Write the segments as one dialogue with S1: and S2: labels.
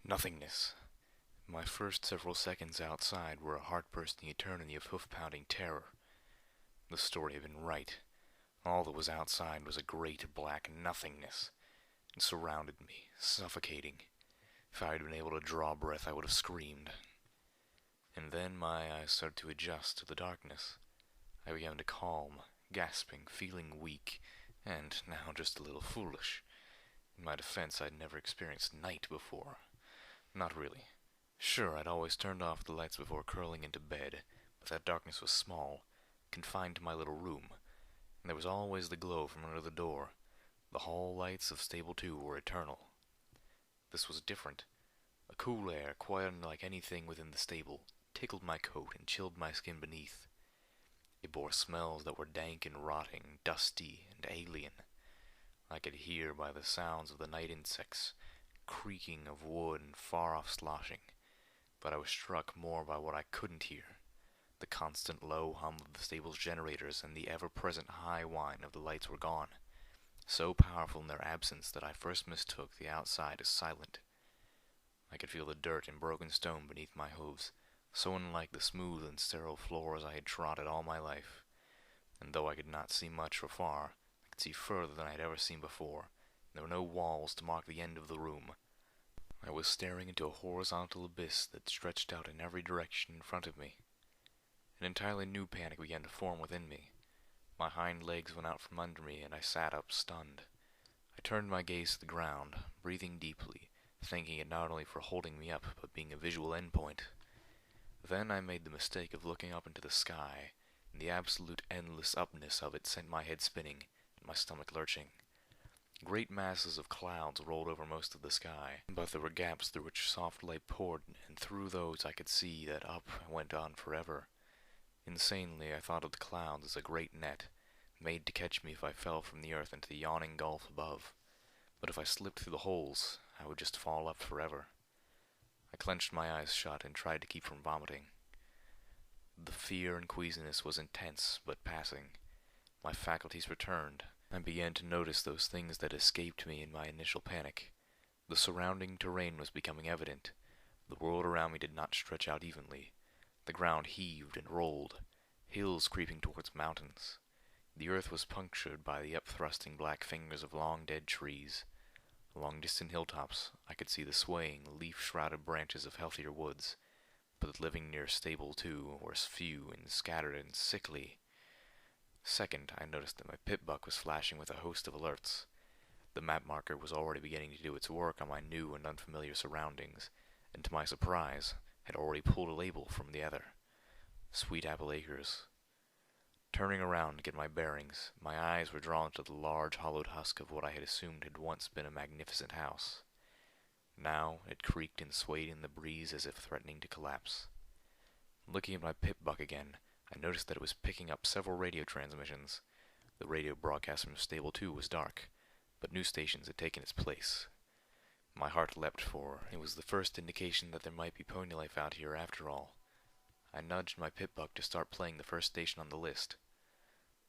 S1: Nothingness. My first several seconds outside were a heart-bursting eternity of hoof-pounding terror. The story had been right. All that was outside was a great black nothingness. It surrounded me, suffocating. If I had been able to draw breath, I would have screamed. And then my eyes started to adjust to the darkness. I began to calm, gasping, feeling weak, and now just a little foolish. In my defense, I'd never experienced night before. Not really. Sure, I'd always turned off the lights before curling into bed, but that darkness was small, confined to my little room, and there was always the glow from under the door. The hall lights of Stable 2 were eternal. This was different. A cool air, quiet unlike anything within the stable, tickled my coat and chilled my skin beneath. It bore smells that were dank and rotting, dusty and alien. I could hear by the sounds of the night insects, creaking of wood and far-off sloshing, but I was struck more by what I couldn't hear. The constant low hum of the stable's generators and the ever-present high whine of the lights were gone, so powerful in their absence that I first mistook the outside as silent. I could feel the dirt and broken stone beneath my hooves, so unlike the smooth and sterile floors I had trotted all my life. And though I could not see much or far, I could see further than I had ever seen before. There were no walls to mark the end of the room. I was staring into a horizontal abyss that stretched out in every direction in front of me. An entirely new panic began to form within me. My hind legs went out from under me, and I sat up, stunned. I turned my gaze to the ground, breathing deeply, thanking it not only for holding me up, but being a visual endpoint. Then I made the mistake of looking up into the sky, and the absolute endless upness of it sent my head spinning, and my stomach lurching. Great masses of clouds rolled over most of the sky, but there were gaps through which soft light poured, and through those I could see that up went on forever. Insanely, I thought of the clouds as a great net, made to catch me if I fell from the earth into the yawning gulf above. But if I slipped through the holes, I would just fall up forever. I clenched my eyes shut and tried to keep from vomiting. The fear and queasiness was intense, but passing. My faculties returned. I began to notice those things that escaped me in my initial panic. The surrounding terrain was becoming evident. The world around me did not stretch out evenly. The ground heaved and rolled, hills creeping towards mountains. The earth was punctured by the up-thrusting black fingers of long dead trees. Along distant hilltops, I could see the swaying, leaf-shrouded branches of healthier woods, but the living near Stable 2 were few and scattered and sickly. Second, I noticed that my pip-buck was flashing with a host of alerts. The map marker was already beginning to do its work on my new and unfamiliar surroundings, and to my surprise, had already pulled a label from the other. Sweet Apple Acres. Turning around to get my bearings, my eyes were drawn to the large hollowed husk of what I had assumed had once been a magnificent house. Now it creaked and swayed in the breeze as if threatening to collapse. Looking at my pip-buck again, I noticed that it was picking up several radio transmissions. The radio broadcast from Stable 2 was dark, but new stations had taken its place. My heart leapt, for it was the first indication that there might be pony life out here after all. I nudged my pip-buck to start playing the first station on the list.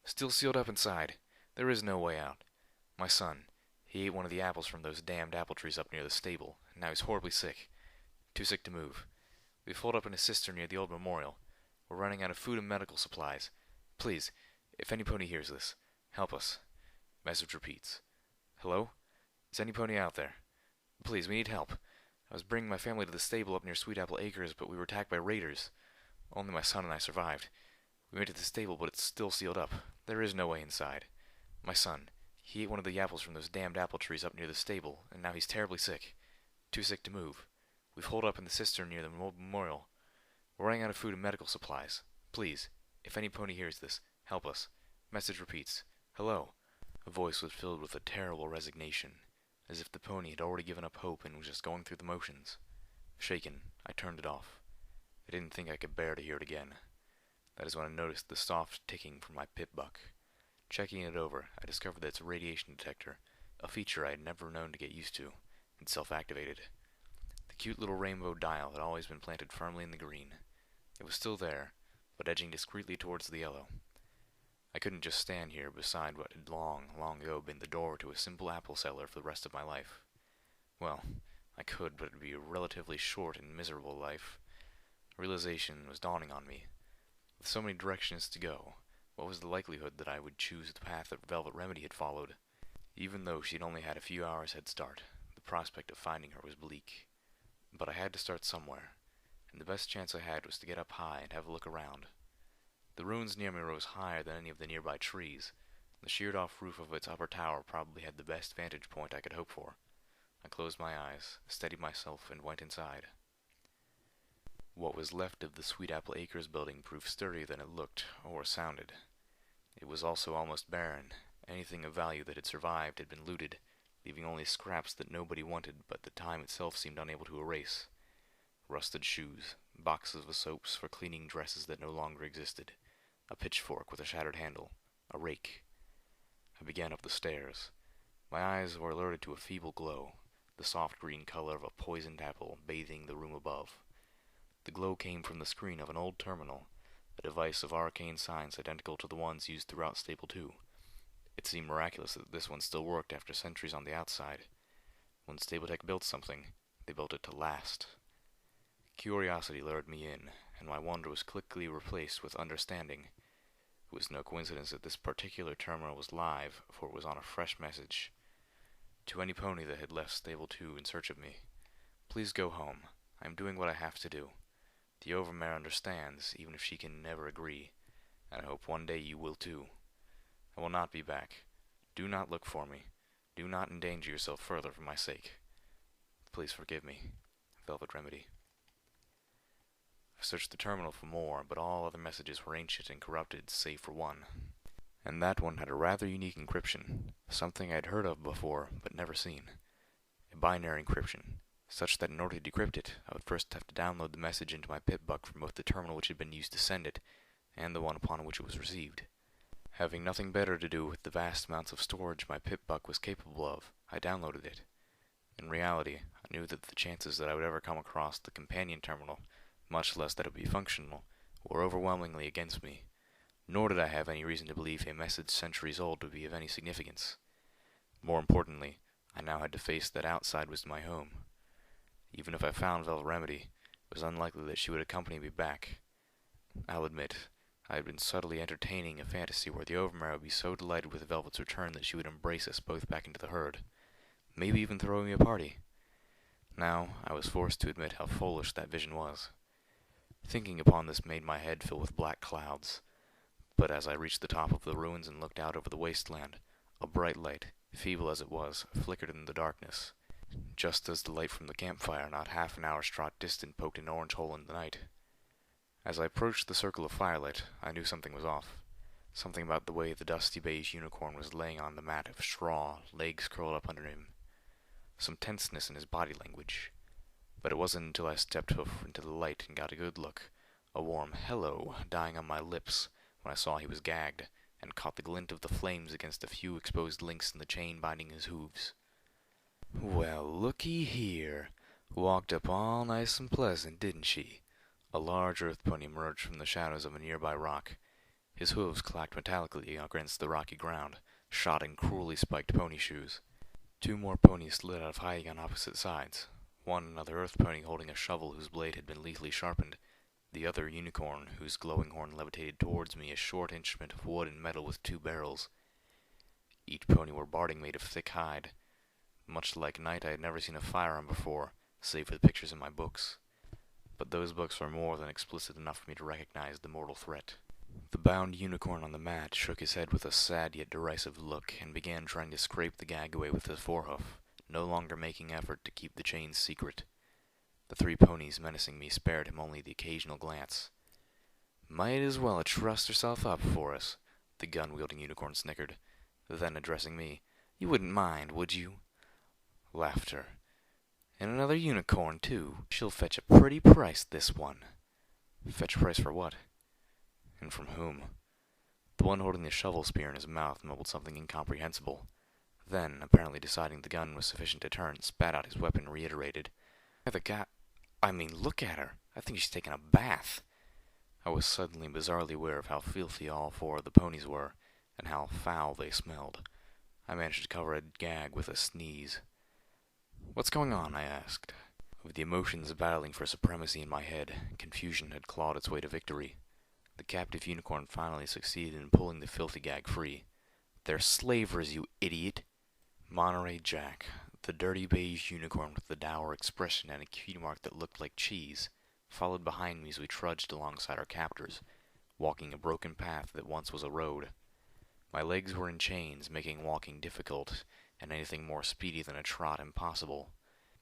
S1: Still sealed up inside. There is no way out. My son, he ate one of the apples from those damned apple trees up near the stable, and now he's horribly sick. Too sick to move. We've holed up in a cistern near the old memorial. We're running out of food and medical supplies. Please, if any pony hears this, help us. Message repeats. Hello? Is any pony out there? Please, we need help. I was bringing my family to the stable up near Sweet Apple Acres, but we were attacked by raiders. Only my son and I survived. We went to the stable, but it's still sealed up. There is no way inside. My son, he ate one of the apples from those damned apple trees up near the stable, and now he's terribly sick. Too sick to move. We've holed up in the cistern near the memorial. We're running out of food and medical supplies. Please, if any pony hears this, help us. Message repeats. Hello. A voice was filled with a terrible resignation, as if the pony had already given up hope and was just going through the motions. Shaken, I turned it off. I didn't think I could bear to hear it again. That is when I noticed the soft ticking from my pip-buck. Checking it over, I discovered that its radiation detector, a feature I had never known to get used to, had self-activated. The cute little rainbow dial had always been planted firmly in the green. It was still there, but edging discreetly towards the yellow. I couldn't just stand here beside what had long, long ago been the door to a simple apple cellar for the rest of my life. Well, I could, but it would be a relatively short and miserable life. Realization was dawning on me. With so many directions to go, what was the likelihood that I would choose the path that Velvet Remedy had followed? Even though she'd only had a few hours head start, the prospect of finding her was bleak. But I had to start somewhere, and the best chance I had was to get up high and have a look around. The ruins near me rose higher than any of the nearby trees. The sheared-off roof of its upper tower probably had the best vantage point I could hope for. I closed my eyes, steadied myself, and went inside. What was left of the Sweet Apple Acres building proved sturdier than it looked or sounded. It was also almost barren. Anything of value that had survived had been looted, leaving only scraps that nobody wanted but that time itself seemed unable to erase. Rusted shoes, boxes of soaps for cleaning dresses that no longer existed, a pitchfork with a shattered handle, a rake. I began up the stairs. My eyes were alerted to a feeble glow, the soft green color of a poisoned apple bathing the room above. The glow came from the screen of an old terminal, a device of arcane science identical to the ones used throughout Stable 2. It seemed miraculous that this one still worked after centuries on the outside. When Stable-Tech built something, they built it to last. Curiosity lured me in, and my wonder was quickly replaced with understanding. It was no coincidence that this particular terminal was live, for it was on a fresh message. To any pony that had left Stable 2 in search of me, "Please go home. I am doing what I have to do. The Overmare understands, even if she can never agree, and I hope one day you will too. I will not be back. Do not look for me. Do not endanger yourself further for my sake. Please forgive me. Velvet Remedy." I searched the terminal for more, but all other messages were ancient and corrupted, save for one. And that one had a rather unique encryption, something I had heard of before, but never seen. A binary encryption, such that in order to decrypt it, I would first have to download the message into my PipBuck from both the terminal which had been used to send it, and the one upon which it was received. Having nothing better to do with the vast amounts of storage my PipBuck was capable of, I downloaded it. In reality, I knew that the chances that I would ever come across the companion terminal, much less that it would be functional, were overwhelmingly against me, nor did I have any reason to believe a message centuries old would be of any significance. More importantly, I now had to face that outside was my home. Even if I found Velvet Remedy, it was unlikely that she would accompany me back. I'll admit, I had been subtly entertaining a fantasy where the Overmare would be so delighted with Velvet's return that she would embrace us both back into the herd, maybe even throw me a party. Now, I was forced to admit how foolish that vision was. Thinking upon this made my head fill with black clouds, but as I reached the top of the ruins and looked out over the wasteland, a bright light, feeble as it was, flickered in the darkness, just as the light from the campfire not half an hour's trot distant poked an orange hole in the night. As I approached the circle of firelight, I knew something was off. Something about the way the dusty beige unicorn was laying on the mat of straw, legs curled up under him. Some tenseness in his body language. But it wasn't until I stepped into the light and got a good look, a warm hello dying on my lips, when I saw he was gagged, and caught the glint of the flames against a few exposed links in the chain binding his hooves. "Well, looky here. Walked up all nice and pleasant, didn't she?" A large earth pony emerged from the shadows of a nearby rock. His hooves clacked metallically against the rocky ground, shod in cruelly spiked pony shoes. Two more ponies slid out of hiding on opposite sides. One another earth pony holding a shovel whose blade had been lethally sharpened. The other a unicorn, whose glowing horn levitated towards me, a short instrument of wood and metal with two barrels. Each pony wore barding made of thick hide. Much like night, I had never seen a firearm before, save for the pictures in my books. But those books were more than explicit enough for me to recognize the mortal threat. The bound unicorn on the mat shook his head with a sad yet derisive look, and began trying to scrape the gag away with his forehoof, no longer making effort to keep the chains secret. The three ponies menacing me spared him only the occasional glance. "Might as well trust herself up for us," the gun-wielding unicorn snickered. Then, addressing me, "You wouldn't mind, would you?" Laughter. "And another unicorn, too. She'll fetch a pretty price, this one." Fetch a price for what? And from whom? The one holding the shovel spear in his mouth mumbled something incomprehensible. Then, apparently deciding the gun was sufficient to turn, spat out his weapon and reiterated, Look at her. I think she's taking a bath." I was suddenly bizarrely aware of how filthy all four of the ponies were, and how foul they smelled. I managed to cover a gag with a sneeze. "What's going on?" I asked. With the emotions battling for supremacy in my head, confusion had clawed its way to victory. The captive unicorn finally succeeded in pulling the filthy gag free. "They're slavers, you idiot!" Monterey Jack, the dirty beige unicorn with the dour expression and a cutie mark that looked like cheese, followed behind me as we trudged alongside our captors, walking a broken path that once was a road. My legs were in chains, making walking difficult, and anything more speedy than a trot impossible.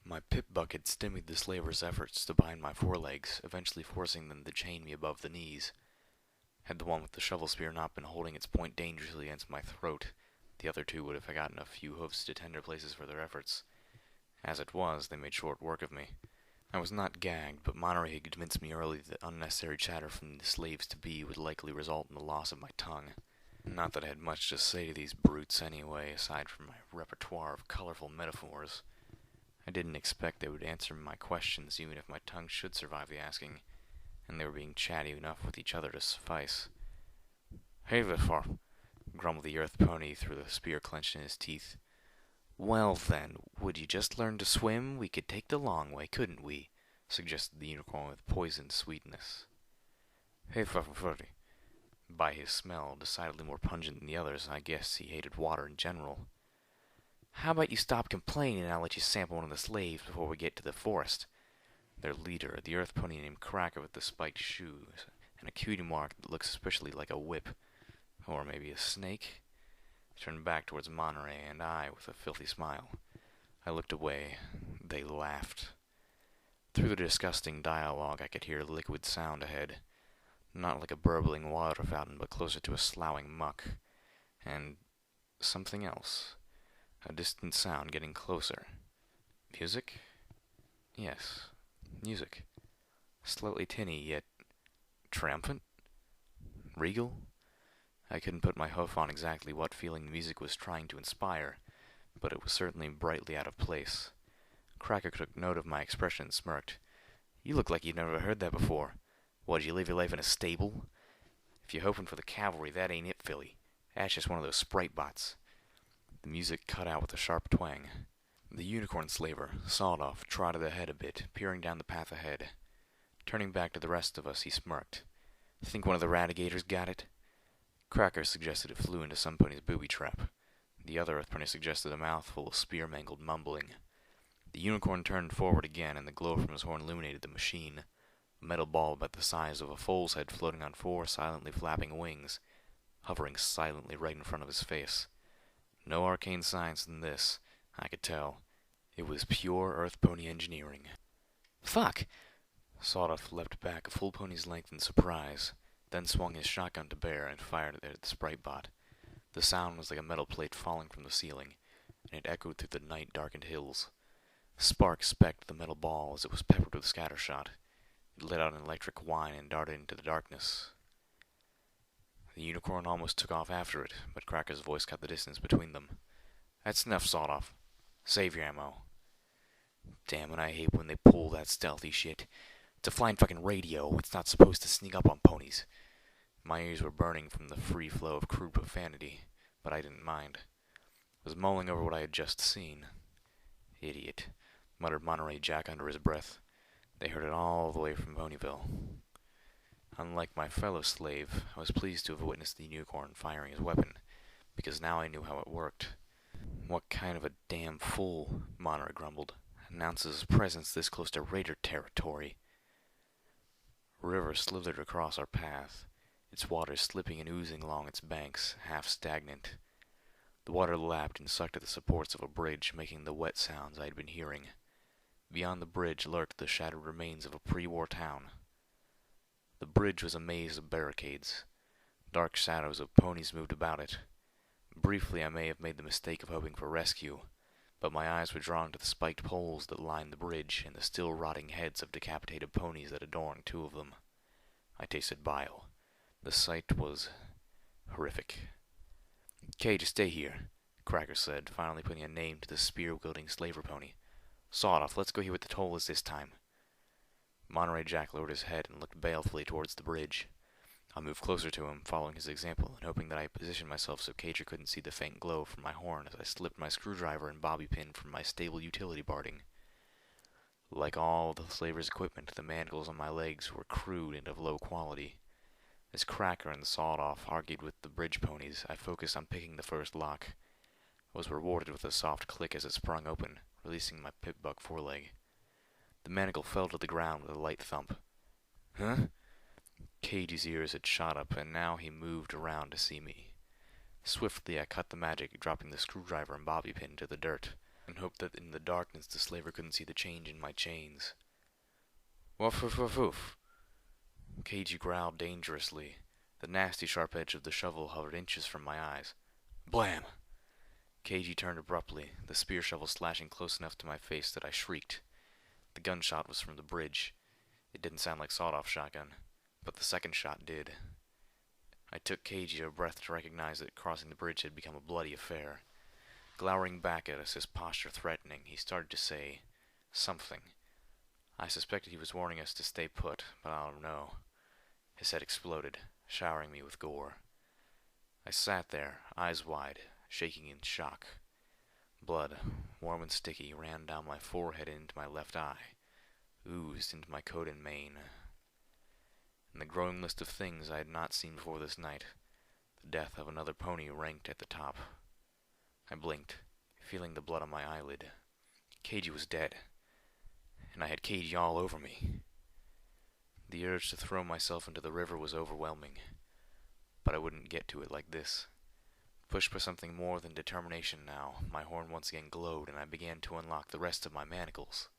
S1: My pip bucket stymied the slavers' efforts to bind my forelegs, eventually forcing them to chain me above the knees. Had the one with the shovel spear not been holding its point dangerously against my throat, the other two would have gotten a few hoofs to tender places for their efforts. As it was, they made short work of me. I was not gagged, but Monterey had convinced me early that unnecessary chatter from the slaves-to-be would likely result in the loss of my tongue. Not that I had much to say to these brutes anyway, aside from my repertoire of colorful metaphors. I didn't expect they would answer my questions even if my tongue should survive the asking, and they were being chatty enough with each other to suffice. "Hey there, grumbled the earth pony through the spear clenched in his teeth. "Well then, would you just learn to swim? We could take the long way, couldn't we?" suggested the unicorn with poisoned sweetness. "Hey, Fluffy." By his smell, decidedly more pungent than the others, I guess he hated water in general. "How about you stop complaining and I'll let you sample one of the slaves before we get to the forest?" Their leader, the earth pony named Cracker with the spiked shoes, and a cutie mark that looked suspiciously like a whip. Or maybe a snake? Turned back towards Monterey, and I, with a filthy smile. I looked away. They laughed. Through the disgusting dialogue, I could hear liquid sound ahead. Not like a burbling water fountain, but closer to a sloughing muck. And something else. A distant sound getting closer. Music? Yes, music. Slightly tinny, yet triumphant? Regal? I couldn't put my hoof on exactly what feeling the music was trying to inspire, but it was certainly brightly out of place. Cracker took note of my expression and smirked. "You look like you've never heard that before. What, did you live your life in a stable? If you're hoping for the cavalry, that ain't it, Philly. That's just one of those Spritebots." The music cut out with a sharp twang. The unicorn slaver, Sawed-Off, trotted ahead a bit, peering down the path ahead. Turning back to the rest of us, he smirked. "Think one of the ratigators got it?" Cracker suggested it flew into some pony's booby trap. The other earth pony suggested a mouthful of spear-mangled mumbling. The unicorn turned forward again, and the glow from his horn illuminated the machine. A metal ball about the size of a foal's head floating on 4 silently flapping wings, hovering silently right in front of his face. No arcane science in this, I could tell. It was pure earth pony engineering. "Fuck!" Sawed-Off leapt back a full pony's length in surprise, then swung his shotgun to bear and fired it at the Spritebot. The sound was like a metal plate falling from the ceiling, and it echoed through the night-darkened hills. Sparks specked the metal ball as it was peppered with scattershot. It let out an electric whine and darted into the darkness. The unicorn almost took off after it, but Cracker's voice cut the distance between them. "That's enough, Sawed-Off. Save your ammo." Damn it, I hate when they pull that stealthy shit. It's a flying fucking radio. It's not supposed to sneak up on ponies. My ears were burning from the free flow of crude profanity, but I didn't mind. I was mulling over what I had just seen. "Idiot," muttered Monterey Jack under his breath. They heard it all the way from Bonyville. Unlike my fellow slave, I was pleased to have witnessed the unicorn firing his weapon, because now I knew how it worked. "What kind of a damn fool," Monterey grumbled, "announces his presence this close to raider territory?" A river slithered across our path, its waters slipping and oozing along its banks, half stagnant. The water lapped and sucked at the supports of a bridge, making the wet sounds I had been hearing. Beyond the bridge lurked the shattered remains of a pre-war town. The bridge was a maze of barricades. Dark shadows of ponies moved about it. Briefly I may have made the mistake of hoping for rescue, but my eyes were drawn to the spiked poles that lined the bridge and the still rotting heads of decapitated ponies that adorned 2 of them. I tasted bile. The sight was horrific. "'Kay, just stay here," Cracker said, finally putting a name to the spear-wielding slaver pony. "Sawed-Off, let's go hear what the toll is this time." Monterey Jack lowered his head and looked balefully towards the bridge. I moved closer to him, following his example, and hoping that I positioned myself so Cager couldn't see the faint glow from my horn as I slipped my screwdriver and bobby pin from my stable utility barding. Like all the slaver's equipment, the manacles on my legs were crude and of low quality. As Cracker and the sawed-off argued with the bridge ponies, I focused on picking the first lock. I was rewarded with a soft click as it sprung open, releasing my pip-buck foreleg. The manacle fell to the ground with a light thump. Huh? Cage's ears had shot up, and now he moved around to see me. Swiftly I cut the magic, dropping the screwdriver and bobby pin to the dirt, and hoped that in the darkness the slaver couldn't see the change in my chains. Woof woof woof woof. Cagey growled dangerously. The nasty sharp edge of the shovel hovered inches from my eyes. Blam! Cagey turned abruptly, the spear shovel slashing close enough to my face that I shrieked. The gunshot was from the bridge. It didn't sound like sawed-off shotgun, but the second shot did. I took Cagey a breath to recognize that crossing the bridge had become a bloody affair. Glowering back at us, his posture threatening, he started to say something. I suspected he was warning us to stay put, but I don't know. His head exploded, showering me with gore. I sat there, eyes wide, shaking in shock. Blood, warm and sticky, ran down my forehead and into my left eye, oozed into my coat and mane. In the growing list of things I had not seen before this night, the death of another pony ranked at the top. I blinked, feeling the blood on my eyelid. Cagey was dead, and I had Cagey all over me. The urge to throw myself into the river was overwhelming, but I wouldn't get to it like this. Pushed by something more than determination now, my horn once again glowed, and I began to unlock the rest of my manacles.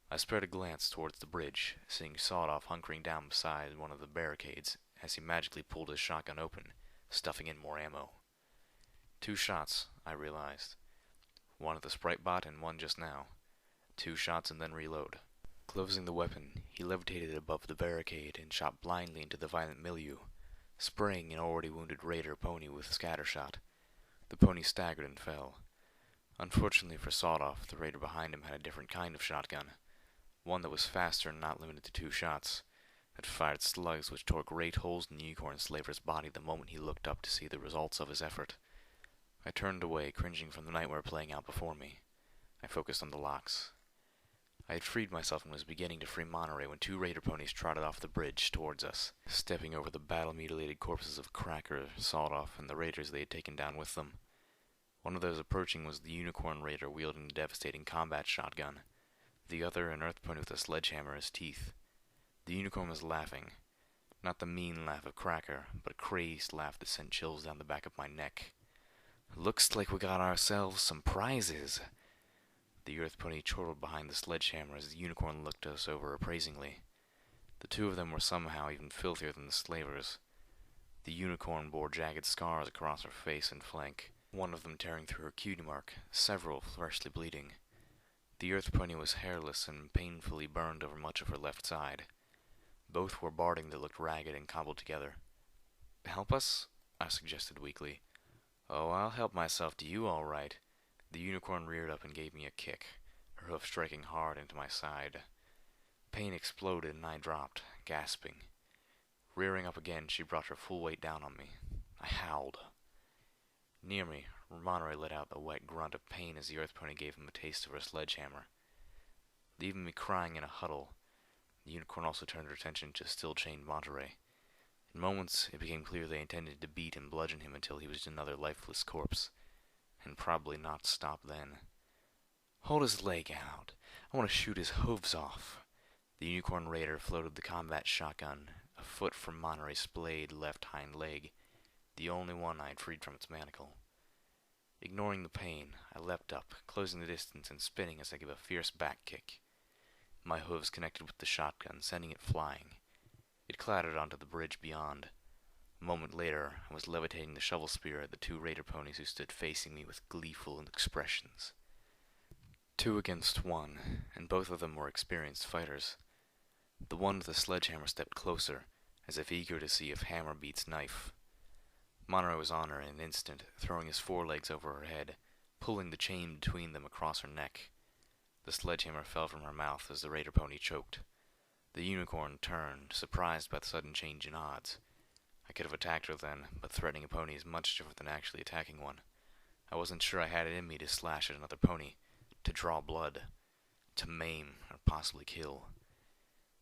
S1: I spread a glance towards the bridge, seeing Sawed-Off hunkering down beside one of the barricades as he magically pulled his shotgun open, stuffing in more ammo. 2 shots, I realized. One at the Spritebot and one just now. 2 shots and then reload. Closing the weapon, he levitated above the barricade and shot blindly into the violent milieu, spraying an already wounded raider pony with scattershot. The pony staggered and fell. Unfortunately for Sawed-Off, the raider behind him had a different kind of shotgun, one that was faster and not limited to 2 shots, that fired slugs which tore great holes in the unicorn slaver's body the moment he looked up to see the results of his effort. I turned away, cringing from the nightmare playing out before me. I focused on the locks. I had freed myself and was beginning to free Monterey when 2 raider ponies trotted off the bridge towards us, stepping over the battle-mutilated corpses of Cracker, Sawed-Off, and the raiders they had taken down with them. One of those approaching was the unicorn raider wielding the devastating combat shotgun, the other an earth pony with a sledgehammer in his teeth. The unicorn was laughing, not the mean laugh of Cracker, but a crazed laugh that sent chills down the back of my neck. Looks like we got ourselves some prizes. The earth pony chortled behind the sledgehammer as the unicorn looked us over appraisingly. The 2 of them were somehow even filthier than the slavers. The unicorn bore jagged scars across her face and flank, one of them tearing through her cutie mark, several freshly bleeding. The earth pony was hairless and painfully burned over much of her left side. Both wore barding that looked ragged and cobbled together. Help us? I suggested weakly. Oh, I'll help myself to you all right. The unicorn reared up and gave me a kick, her hoof striking hard into my side. Pain exploded and I dropped, gasping. Rearing up again, she brought her full weight down on me. I howled. Near me, Monterey let out a wet grunt of pain as the earth pony gave him a taste of her sledgehammer. Leaving me crying in a huddle, the unicorn also turned her attention to still-chained Monterey. In moments, it became clear they intended to beat and bludgeon him until he was another lifeless corpse, and probably not stop then. Hold his leg out. I want to shoot his hooves off. The unicorn raider floated the combat shotgun, a foot from Monterey's splayed left hind leg, the only one I had freed from its manacle. Ignoring the pain, I leapt up, closing the distance and spinning as I gave a fierce back kick. My hooves connected with the shotgun, sending it flying. It clattered onto the bridge beyond. A moment later, I was levitating the shovel spear at the 2 raider ponies who stood facing me with gleeful expressions. 2 against 1, and both of them were experienced fighters. The one with the sledgehammer stepped closer, as if eager to see if hammer beats knife. Monterey was on her in an instant, throwing his forelegs over her head, pulling the chain between them across her neck. The sledgehammer fell from her mouth as the raider pony choked. The unicorn turned, surprised by the sudden change in odds. I could have attacked her then, but threatening a pony is much different than actually attacking one. I wasn't sure I had it in me to slash at another pony, to draw blood, to maim, or possibly kill.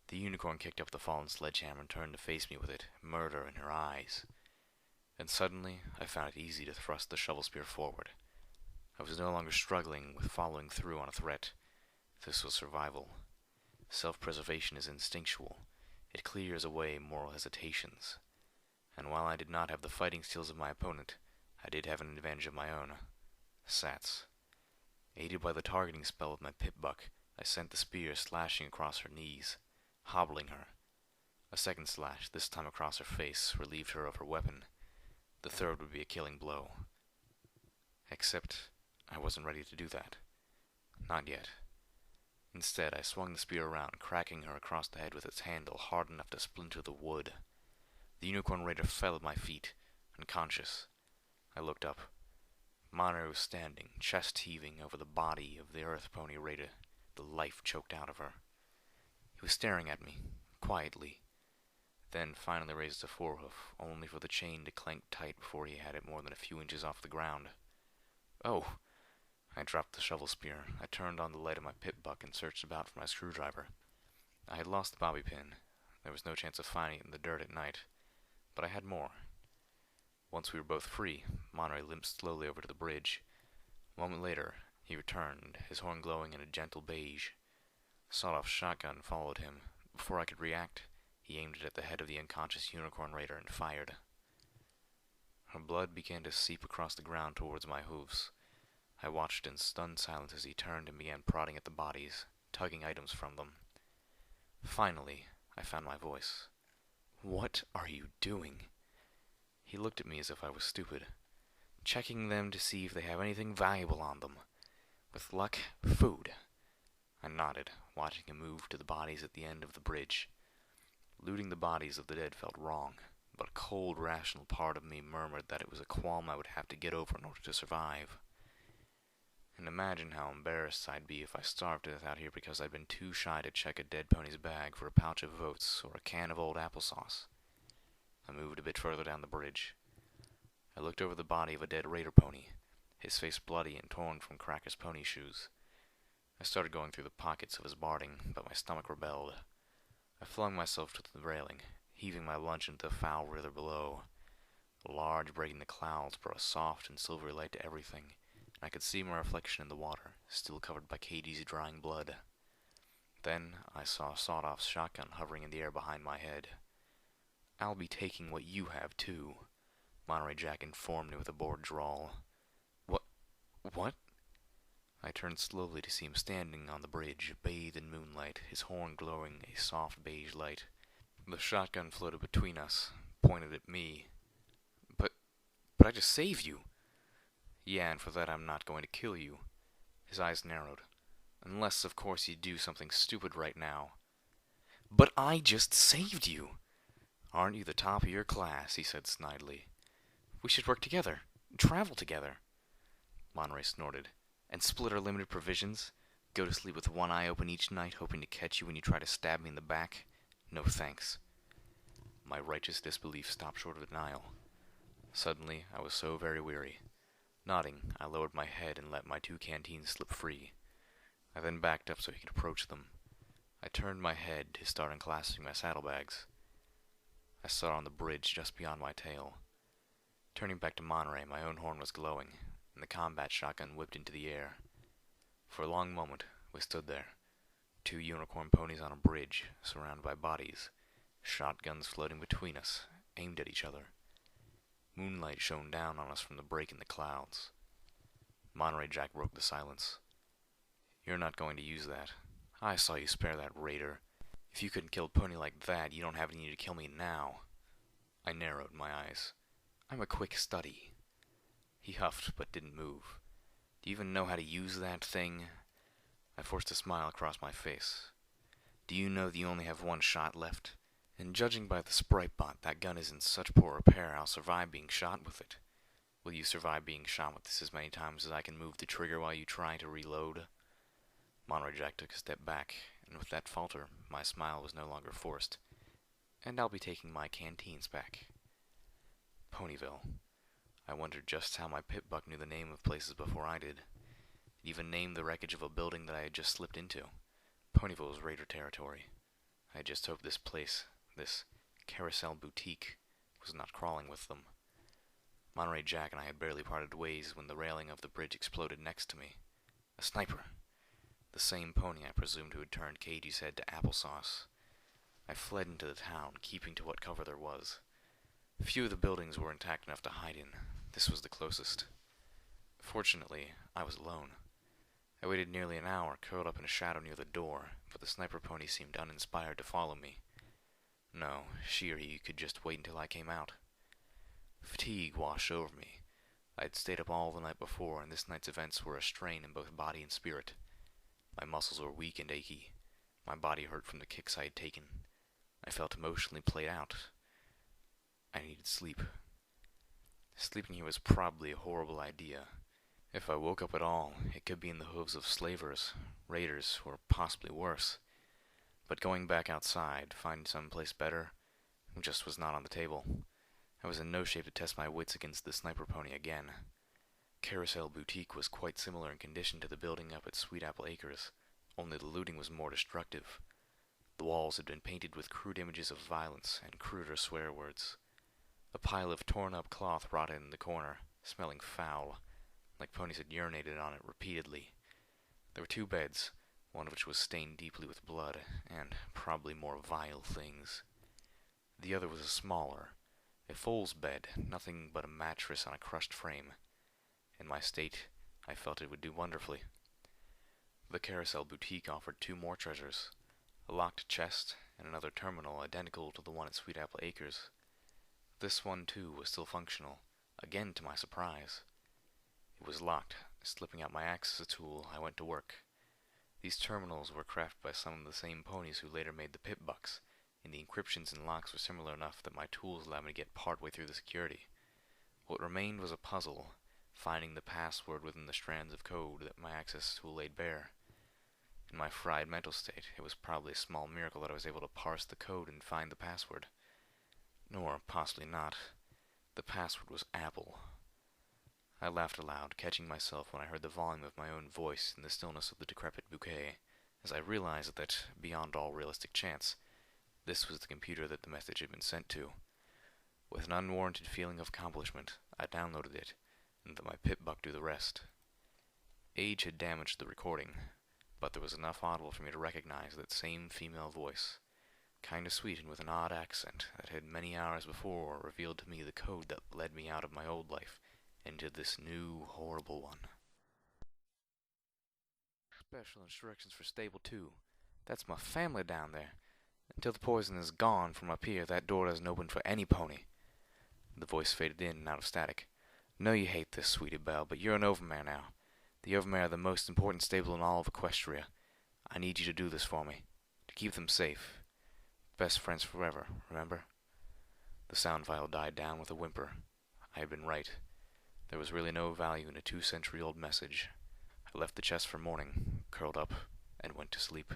S1: The unicorn kicked up the fallen sledgehammer and turned to face me with it, murder in her eyes. Then suddenly, I found it easy to thrust the shovel spear forward. I was no longer struggling with following through on a threat. This was survival. Self-preservation is instinctual. It clears away moral hesitations. And while I did not have the fighting skills of my opponent, I did have an advantage of my own. Sats. Aided by the targeting spell of my pip-buck, I sent the spear slashing across her knees, hobbling her. A second slash, this time across her face, relieved her of her weapon. The third would be a killing blow. Except, I wasn't ready to do that. Not yet. Instead, I swung the spear around, cracking her across the head with its handle hard enough to splinter the wood. The unicorn raider fell at my feet, unconscious. I looked up. Monterey was standing, chest heaving over the body of the earth pony raider, the life choked out of her. He was staring at me, quietly, then finally raised a forehoof, only for the chain to clank tight before he had it more than a few inches off the ground. Oh! I dropped the shovel spear. I turned on the light of my pip-buck and searched about for my screwdriver. I had lost the bobby pin. There was no chance of finding it in the dirt at night. But I had more. Once we were both free, Monterey limped slowly over to the bridge. A moment later, he returned, his horn glowing in a gentle beige. A sawed-off shotgun followed him. Before I could react, he aimed it at the head of the unconscious unicorn raider and fired. Her blood began to seep across the ground towards my hooves. I watched in stunned silence as he turned and began prodding at the bodies, tugging items from them. Finally, I found my voice. "What are you doing?" He looked at me as if I was stupid. "Checking them to see if they have anything valuable on them. With luck, food." I nodded, watching him move to the bodies at the end of the bridge. Looting the bodies of the dead felt wrong, but a cold, rational part of me murmured that it was a qualm I would have to get over in order to survive. And imagine how embarrassed I'd be if I starved to death out here because I'd been too shy to check a dead pony's bag for a pouch of oats or a can of old applesauce. I moved a bit further down the bridge. I looked over the body of a dead raider pony, his face bloody and torn from Cracker's pony shoes. I started going through the pockets of his barding, but my stomach rebelled. I flung myself to the railing, heaving my lunch into the foul river below. A large break in the clouds brought a soft and silvery light to everything, and I could see my reflection in the water, still covered by Katie's drying blood. Then I saw a sawed-off shotgun hovering in the air behind my head. "I'll be taking what you have, too," Monterey Jack informed me with a bored drawl. What? I turned slowly to see him standing on the bridge, bathed in moonlight, his horn glowing a soft beige light. The shotgun floated between us, pointed at me. But I just saved you." "Yeah, and for that I'm not going to kill you." His eyes narrowed. "Unless, of course, you do something stupid right now." "But I just saved you." "Aren't you the top of your class?" he said snidely. "We should work together. Travel together." Monterey snorted. "And split our limited provisions? Go to sleep with one eye open each night, hoping to catch you when you try to stab me in the back? No thanks." My righteous disbelief stopped short of denial. Suddenly, I was so very weary. Nodding, I lowered my head and let my 2 canteens slip free. I then backed up so he could approach them. I turned my head to start unclasping my saddlebags. I saw on the bridge just beyond my tail. Turning back to Monterey, my own horn was glowing, and the combat shotgun whipped into the air. For a long moment, we stood there, 2 unicorn ponies on a bridge, surrounded by bodies, shotguns floating between us, aimed at each other. Moonlight shone down on us from the break in the clouds. Monterey Jack broke the silence. "You're not going to use that. I saw you spare that raider. If you couldn't kill a pony like that, you don't have any need to kill me now." I narrowed my eyes. "I'm a quick study." He huffed, but didn't move. "Do you even know how to use that thing?" I forced a smile across my face. "Do you know that you only have 1 shot left? And judging by the Spritebot, that gun is in such poor repair I'll survive being shot with it. Will you survive being shot with this as many times as I can move the trigger while you try to reload?" Monterey Jack took a step back, and with that falter, my smile was no longer forced. "And I'll be taking my canteens back." Ponyville. I wondered just how my pit-buck knew the name of places before I did. It even named the wreckage of a building that I had just slipped into. Ponyville was raider territory. I had just hoped this place, this carousel boutique, was not crawling with them. Monterey Jack and I had barely parted ways when the railing of the bridge exploded next to me. A sniper! The same pony I presumed who had turned Katie's head to applesauce. I fled into the town, keeping to what cover there was. Few of the buildings were intact enough to hide in. This was the closest. Fortunately, I was alone. I waited nearly an hour, curled up in a shadow near the door, but the sniper pony seemed uninspired to follow me. No, she or he could just wait until I came out. Fatigue washed over me. I had stayed up all the night before, and this night's events were a strain in both body and spirit. My muscles were weak and achy. My body hurt from the kicks I had taken. I felt emotionally played out. I needed sleep. Sleeping here was probably a horrible idea. If I woke up at all, it could be in the hooves of slavers, raiders, or possibly worse. But going back outside, find some place better, just was not on the table. I was in no shape to test my wits against the sniper pony again. Carousel Boutique was quite similar in condition to the building up at Sweet Apple Acres, only the looting was more destructive. The walls had been painted with crude images of violence and cruder swear words. A pile of torn-up cloth rotted in the corner, smelling foul, like ponies had urinated on it repeatedly. There were 2 beds, one of which was stained deeply with blood, and probably more vile things. The other was a smaller, a foal's bed, nothing but a mattress on a crushed frame. In my state, I felt it would do wonderfully. The Carousel Boutique offered 2 more treasures, a locked chest and another terminal identical to the one at Sweet Apple Acres. This one, too, was still functional, again to my surprise. It was locked. Slipping out my axe as a tool, I went to work. These terminals were crafted by some of the same ponies who later made the pit-bucks, and the encryptions and locks were similar enough that my tools allowed me to get partway through the security. What remained was a puzzle, finding the password within the strands of code that my access tool laid bare. In my fried mental state, it was probably a small miracle that I was able to parse the code and find the password. Nor, possibly not, the password was Apple. I laughed aloud, catching myself when I heard the volume of my own voice in the stillness of the decrepit bouquet, as I realized that, beyond all realistic chance, this was the computer that the message had been sent to. With an unwarranted feeling of accomplishment, I downloaded it, and let my pit-buck do the rest. Age had damaged the recording, but there was enough audible for me to recognize that same female voice, kinda sweet and with an odd accent that had many hours before revealed to me the code that led me out of my old life into this new, horrible one. Special instructions for Stable 2. That's my family down there. Until the poison is gone from up here, that door doesn't open for any pony. The voice faded in and out of static. Know you hate this, Sweetie Belle, but you're an overmare now. The overmare of the most important stable in all of Equestria. I need you to do this for me. To keep them safe. Best friends forever, remember? The sound file died down with a whimper. I had been right. There was really no value in a 2-century-old message. I left the chest for morning, curled up, and went to sleep.